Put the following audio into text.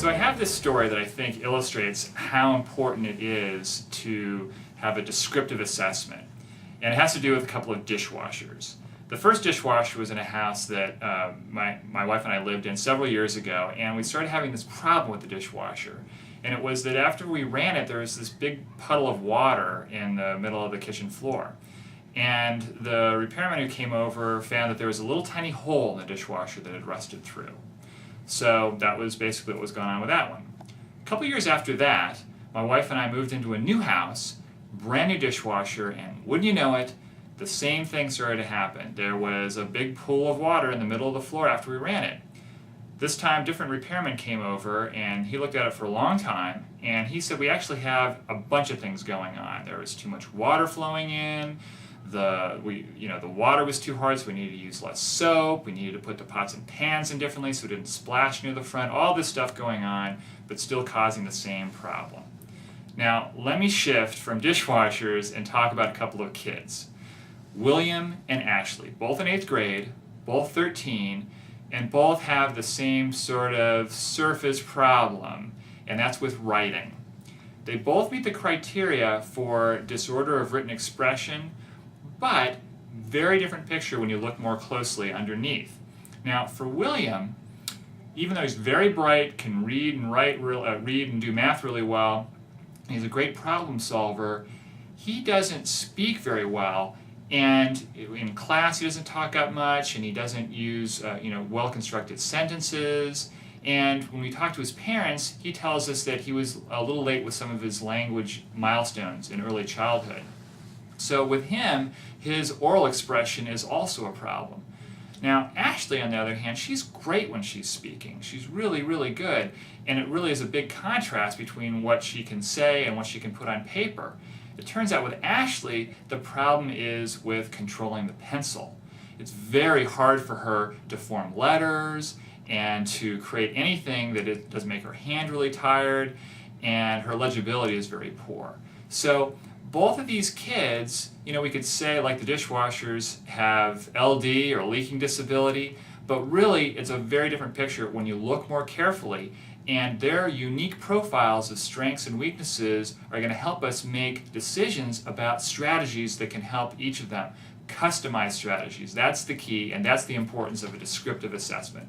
So I have this story that I think illustrates how important it is to have a descriptive assessment. And it has to do with a couple of dishwashers. The first dishwasher was in a house that my wife and I lived in several years ago, and we started having this problem with the dishwasher. And it was that after we ran it, there was this big puddle of water in the middle of the kitchen floor. And the repairman who came over found that there was a little tiny hole in the dishwasher that had rusted through. So that was basically what was going on with that one. A couple years after that, my wife and I moved into a new house, brand new dishwasher, and wouldn't you know it, the same thing started to happen. There was a big pool of water in the middle of the floor after we ran it. This time, different repairman came over, and he looked at it for a long time, and he said we actually have a bunch of things going on. There was too much water flowing in. The water was too hard, so we needed to use less soap. We needed to put the pots and pans in differently so it didn't splash near the front. All this stuff going on, but still causing the same problem. Now, let me shift from dishwashers and talk about a couple of kids. William and Ashley, both in 8th grade, both 13, and both have the same sort of surface problem, and that's with writing. They both meet the criteria for disorder of written expression, but very different picture when you look more closely underneath. Now, for William, even though he's very bright, can read and read and do math really well, he's a great problem solver, he doesn't speak very well, and in class he doesn't talk up much, and he doesn't use well-constructed sentences. And when we talk to his parents, he tells us that he was a little late with some of his language milestones in early childhood. So with him, his oral expression is also a problem. Now, Ashley, on the other hand, she's great when she's speaking. She's really, really good, and it really is a big contrast between what she can say and what she can put on paper. It turns out with Ashley, the problem is with controlling the pencil. It's very hard for her to form letters and to create anything that it does make her hand really tired, and her legibility is very poor. So both of these kids, we could say, like the dishwashers, have LD or leaking disability, but really it's a very different picture when you look more carefully, and their unique profiles of strengths and weaknesses are going to help us make decisions about strategies that can help each of them. Customized strategies, that's the key, and that's the importance of a descriptive assessment.